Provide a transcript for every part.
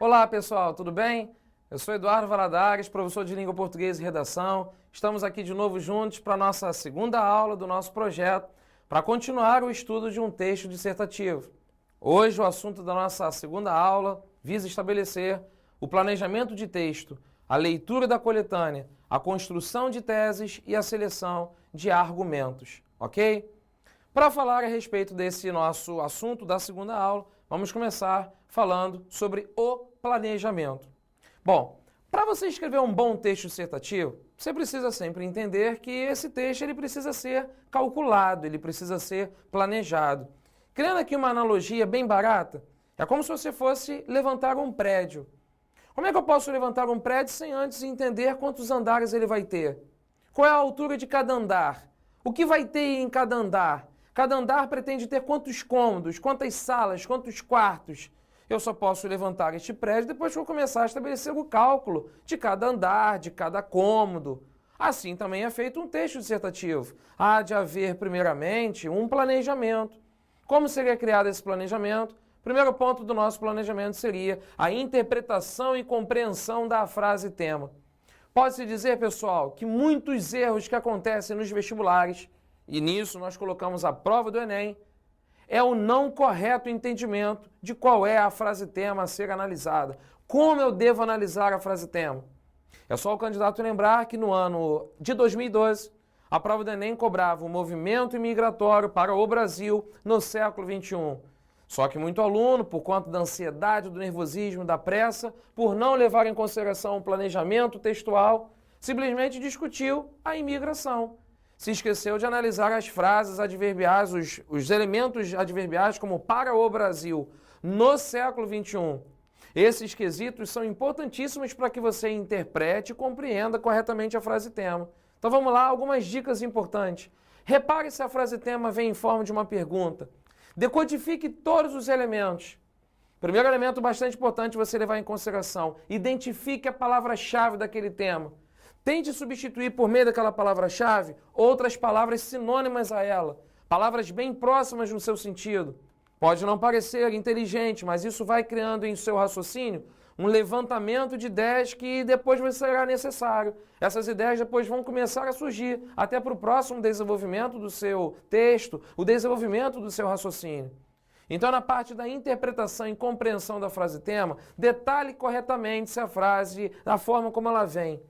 Olá pessoal, tudo bem? Eu sou Eduardo Valadares, professor de Língua Portuguesa e Redação. Estamos aqui de novo juntos para a nossa segunda aula do nosso projeto, para continuar o estudo de um texto dissertativo. Hoje o assunto da nossa segunda aula visa estabelecer o planejamento de texto, a leitura da coletânea, a construção de teses e a seleção de argumentos, ok? Para falar a respeito desse nosso assunto da segunda aula, vamos começar falando sobre o planejamento. Bom, para você escrever um bom texto dissertativo, você precisa sempre entender que esse texto ele precisa ser calculado, ele precisa ser planejado. Criando aqui uma analogia bem barata, é como se você fosse levantar um prédio. Como é que eu posso levantar um prédio sem antes entender quantos andares ele vai ter? Qual é a altura de cada andar? O que vai ter em cada andar? Cada andar pretende ter quantos cômodos, quantas salas, quantos quartos? Eu só posso levantar este prédio depois que eu começar a estabelecer o cálculo de cada andar, de cada cômodo. Assim também é feito um texto dissertativo. Há de haver, primeiramente, um planejamento. Como seria criado esse planejamento? O primeiro ponto do nosso planejamento seria a interpretação e compreensão da frase-tema. Pode-se dizer, pessoal, que muitos erros que acontecem nos vestibulares, e nisso nós colocamos a prova do Enem, é o não correto entendimento de qual é a frase-tema a ser analisada. Como eu devo analisar a frase-tema? É só o candidato lembrar que no ano de 2012, a prova do Enem cobrava o movimento imigratório para o Brasil no século XXI. Só que muito aluno, por conta da ansiedade, do nervosismo, da pressa, por não levar em consideração o planejamento textual, simplesmente discutiu a imigração. Se esqueceu de analisar as frases adverbiais, os elementos adverbiais como para o Brasil no século XXI. Esses quesitos são importantíssimos para que você interprete e compreenda corretamente a frase-tema. Então vamos lá, algumas dicas importantes. Repare se a frase-tema vem em forma de uma pergunta. Decodifique todos os elementos. Primeiro elemento bastante importante você levar em consideração. Identifique a palavra-chave daquele tema. Tente substituir por meio daquela palavra-chave outras palavras sinônimas a ela, palavras bem próximas no seu sentido. Pode não parecer inteligente, mas isso vai criando em seu raciocínio um levantamento de ideias que depois será necessário. Essas ideias depois vão começar a surgir até para o próximo desenvolvimento do seu texto, o desenvolvimento do seu raciocínio. Então, na parte da interpretação e compreensão da frase-tema, detalhe corretamente se a frase, da forma como ela vem.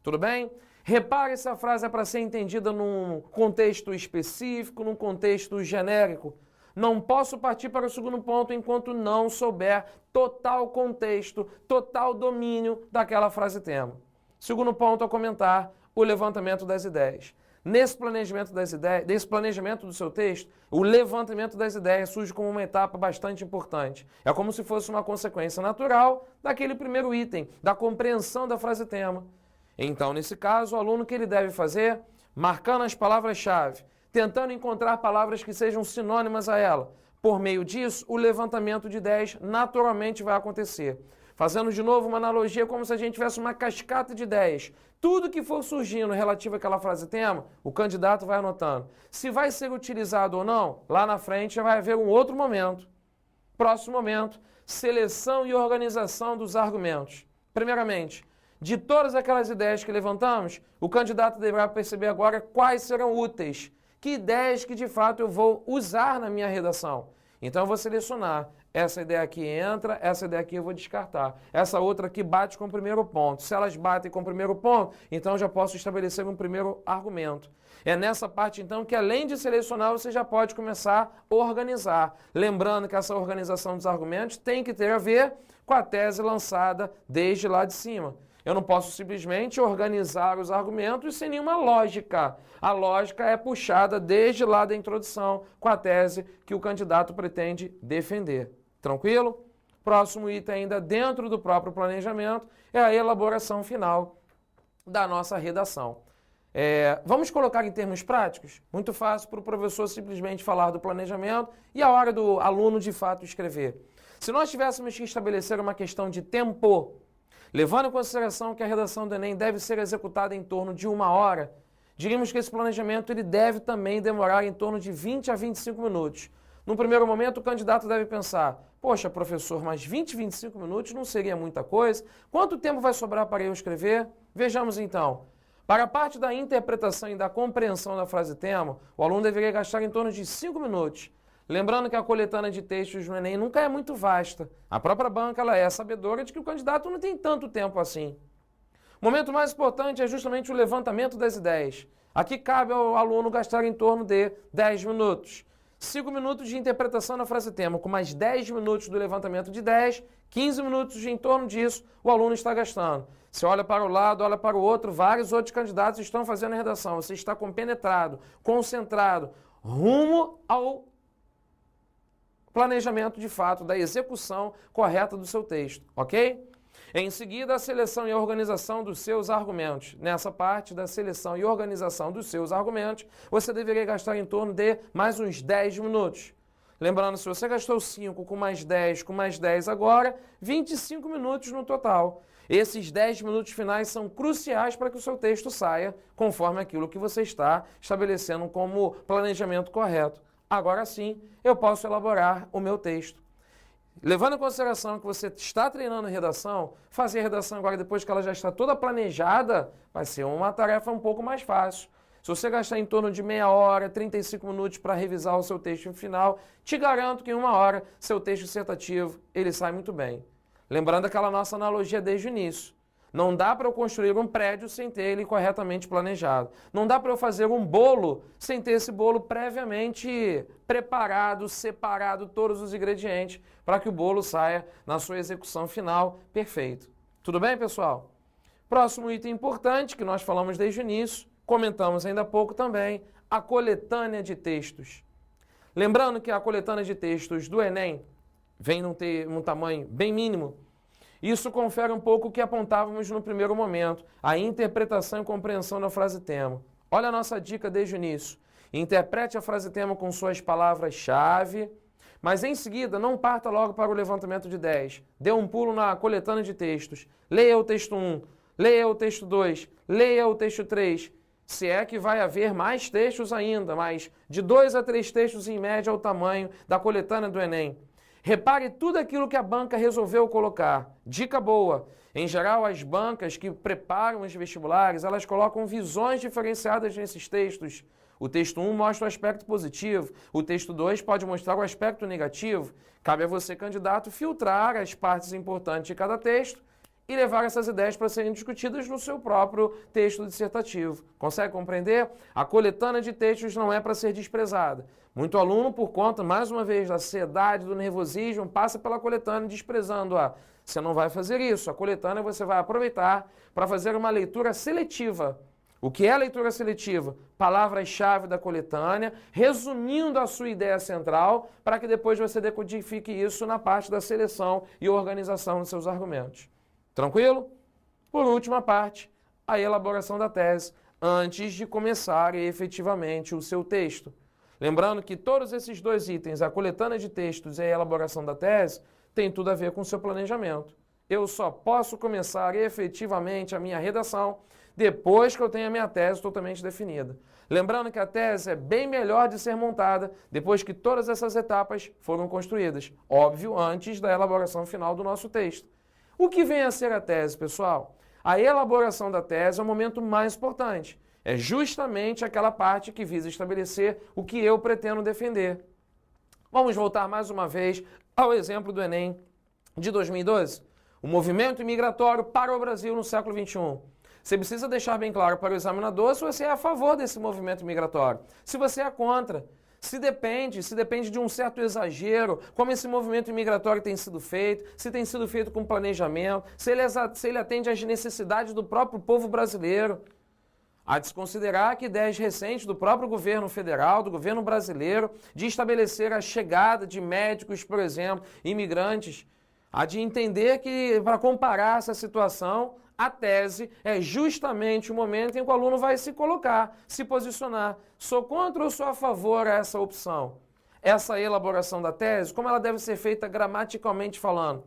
Tudo bem? Repare se a frase é para ser entendida num contexto específico, num contexto genérico. Não posso partir para o segundo ponto enquanto não souber total contexto, total domínio daquela frase-tema. Segundo ponto a comentar, o levantamento das ideias. Nesse planejamento das ideias, desse planejamento do seu texto, o levantamento das ideias surge como uma etapa bastante importante. É como se fosse uma consequência natural daquele primeiro item, da compreensão da frase-tema. Então, nesse caso, o aluno, o que ele deve fazer? Marcando as palavras-chave, tentando encontrar palavras que sejam sinônimas a ela. Por meio disso, o levantamento de ideias naturalmente vai acontecer. Fazendo de novo uma analogia como se a gente tivesse uma cascata de ideias. Tudo que for surgindo relativo àquela frase-tema, o candidato vai anotando. Se vai ser utilizado ou não, lá na frente já vai haver um outro momento. Próximo momento, seleção e organização dos argumentos. Primeiramente, de todas aquelas ideias que levantamos, o candidato deverá perceber agora quais serão úteis. Que ideias que de fato eu vou usar na minha redação. Então eu vou selecionar. Essa ideia aqui entra, essa ideia aqui eu vou descartar. Essa outra aqui bate com o primeiro ponto. Se elas batem com o primeiro ponto, então eu já posso estabelecer um primeiro argumento. É nessa parte então que além de selecionar, você já pode começar a organizar. Lembrando que essa organização dos argumentos tem que ter a ver com a tese lançada desde lá de cima. Eu não posso simplesmente organizar os argumentos sem nenhuma lógica. A lógica é puxada desde lá da introdução com a tese que o candidato pretende defender. Tranquilo? Próximo item ainda dentro do próprio planejamento é a elaboração final da nossa redação. Vamos colocar em termos práticos? Muito fácil para o professor simplesmente falar do planejamento e a hora do aluno de fato escrever. Se nós tivéssemos que estabelecer uma questão de tempo, Levando em consideração que a redação do Enem deve ser executada em torno de 1 hora, diríamos que esse planejamento ele deve também demorar em torno de 20 a 25 minutos. No primeiro momento, o candidato deve pensar, poxa, professor, mas 20, 25 minutos não seria muita coisa? Quanto tempo vai sobrar para eu escrever? Vejamos então. Para a parte da interpretação e da compreensão da frase-tema, o aluno deveria gastar em torno de 5 minutos. Lembrando que a coletânea de textos no Enem nunca é muito vasta. A própria banca ela é sabedora de que o candidato não tem tanto tempo assim. O momento mais importante é justamente o levantamento das ideias. Aqui cabe ao aluno gastar em torno de 10 minutos. 5 minutos de interpretação na frase-tema, com mais 10 minutos do levantamento de ideias, 15 minutos em torno disso, o aluno está gastando. Você olha para o lado, olha para o outro, vários outros candidatos estão fazendo a redação. Você está compenetrado, concentrado, rumo ao planejamento de fato, da execução correta do seu texto, ok? Em seguida, a seleção e a organização dos seus argumentos. Nessa parte da seleção e organização dos seus argumentos, você deveria gastar em torno de mais uns 10 minutos. Lembrando, se você gastou 5 com mais 10 agora, 25 minutos no total. Esses 10 minutos finais são cruciais para que o seu texto saia conforme aquilo que você está estabelecendo como planejamento correto. Agora sim, eu posso elaborar o meu texto. Levando em consideração que você está treinando redação, fazer a redação agora depois que ela já está toda planejada, vai ser uma tarefa um pouco mais fácil. Se você gastar em torno de meia hora, 35 minutos para revisar o seu texto final, te garanto que em 1 hora, seu texto dissertativo, ele sai muito bem. Lembrando aquela nossa analogia desde o início. Não dá para eu construir um prédio sem ter ele corretamente planejado. Não dá para eu fazer um bolo sem ter esse bolo previamente preparado, separado todos os ingredientes para que o bolo saia na sua execução final perfeito. Tudo bem, pessoal? Próximo item importante que nós falamos desde o início, comentamos ainda há pouco também, a coletânea de textos. Lembrando que a coletânea de textos do Enem vem num tamanho bem mínimo. Isso confere um pouco o que apontávamos no primeiro momento, a interpretação e compreensão da frase-tema. Olha a nossa dica desde o início. Interprete a frase-tema com suas palavras-chave, mas em seguida não parta logo para o levantamento de 10. Dê um pulo na coletânea de textos. Leia o texto 1, leia o texto 2, leia o texto 3. Se é que vai haver mais textos ainda, mas de 2 a 3 textos em média é o tamanho da coletânea do Enem. Repare tudo aquilo que a banca resolveu colocar. Dica boa. Em geral, as bancas que preparam os vestibulares, elas colocam visões diferenciadas nesses textos. O texto 1 mostra o aspecto positivo, o texto 2 pode mostrar o aspecto negativo. Cabe a você, candidato, filtrar as partes importantes de cada texto e levar essas ideias para serem discutidas no seu próprio texto dissertativo. Consegue compreender? A coletânea de textos não é para ser desprezada. Muito aluno, por conta, mais uma vez, da ansiedade, do nervosismo, passa pela coletânea desprezando-a. Você não vai fazer isso. A coletânea você vai aproveitar para fazer uma leitura seletiva. O que é a leitura seletiva? Palavras-chave da coletânea, resumindo a sua ideia central, para que depois você decodifique isso na parte da seleção e organização dos seus argumentos. Tranquilo? Por última parte, a elaboração da tese, antes de começar efetivamente o seu texto. Lembrando que todos esses dois itens, a coletânea de textos e a elaboração da tese, tem tudo a ver com o seu planejamento. Eu só posso começar efetivamente a minha redação depois que eu tenho a minha tese totalmente definida. Lembrando que a tese é bem melhor de ser montada depois que todas essas etapas foram construídas. Óbvio, antes da elaboração final do nosso texto. O que vem a ser a tese, pessoal? A elaboração da tese é o momento mais importante. É justamente aquela parte que visa estabelecer o que eu pretendo defender. Vamos voltar mais uma vez ao exemplo do Enem de 2012. O movimento imigratório para o Brasil no século XXI. Você precisa deixar bem claro para o examinador se você é a favor desse movimento migratório, se você é contra. Se depende de um certo exagero, como esse movimento migratório tem sido feito, se tem sido feito com planejamento, se ele atende às necessidades do próprio povo brasileiro. Há de se considerar que ideias recentes do próprio governo federal, do governo brasileiro, de estabelecer a chegada de médicos, por exemplo, imigrantes, há de entender que, para comparar essa situação, a tese é justamente o momento em que o aluno vai se colocar, se posicionar. Sou contra ou sou a favor a essa opção? Essa elaboração da tese, como ela deve ser feita gramaticalmente falando?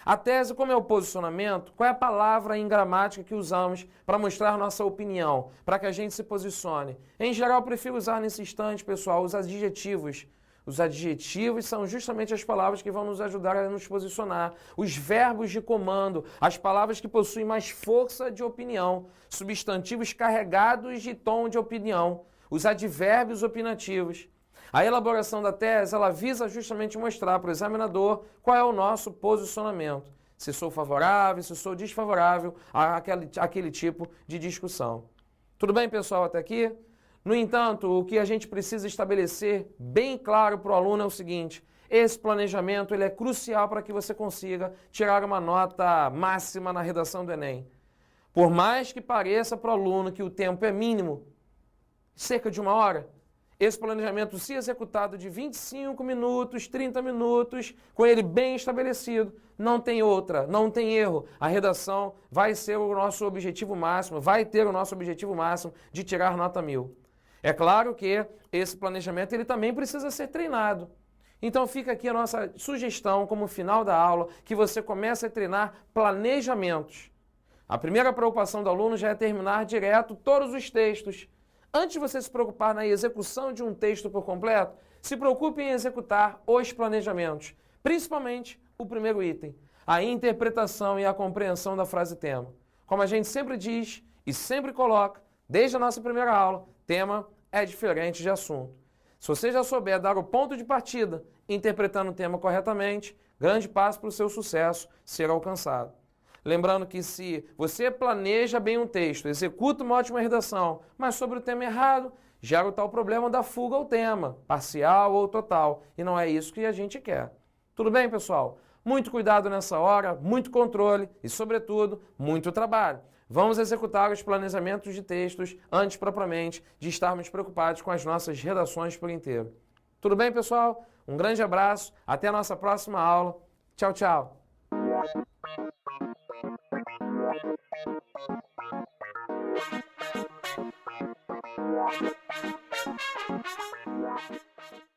A tese, como é o posicionamento, qual é a palavra em gramática que usamos para mostrar nossa opinião, para que a gente se posicione? Em geral, eu prefiro usar nesse instante, pessoal, os adjetivos. Os adjetivos são justamente as palavras que vão nos ajudar a nos posicionar. Os verbos de comando, as palavras que possuem mais força de opinião. Substantivos carregados de tom de opinião. Os advérbios opinativos. A elaboração da tese, ela visa justamente mostrar para o examinador qual é o nosso posicionamento. Se sou favorável, se sou desfavorável àquele tipo de discussão. Tudo bem, pessoal, até aqui? No entanto, o que a gente precisa estabelecer bem claro para o aluno é o seguinte: esse planejamento ele é crucial para que você consiga tirar uma nota máxima na redação do Enem. Por mais que pareça para o aluno que o tempo é mínimo, cerca de 1 hora, esse planejamento, se executado de 25 minutos, 30 minutos, com ele bem estabelecido, não tem outra, não tem erro. A redação vai ser o nosso objetivo máximo, vai ter o nosso objetivo máximo de tirar nota 1000. É claro que esse planejamento ele também precisa ser treinado. Então fica aqui a nossa sugestão como final da aula, que você comece a treinar planejamentos. A primeira preocupação do aluno já é terminar direto todos os textos. Antes de você se preocupar na execução de um texto por completo, se preocupe em executar os planejamentos, principalmente o primeiro item, a interpretação e a compreensão da frase-tema. Como a gente sempre diz e sempre coloca, desde a nossa primeira aula, tema é diferente de assunto. Se você já souber dar o ponto de partida, interpretando o tema corretamente, grande passo para o seu sucesso ser alcançado. Lembrando que se você planeja bem um texto, executa uma ótima redação, mas sobre o tema errado, gera o tal problema da fuga ao tema, parcial ou total, e não é isso que a gente quer. Tudo bem, pessoal? Muito cuidado nessa hora, muito controle e, sobretudo, muito trabalho. Vamos executar os planejamentos de textos antes, propriamente, de estarmos preocupados com as nossas redações por inteiro. Tudo bem, pessoal? Um grande abraço, até a nossa próxima aula. Tchau, tchau! We'll be right back.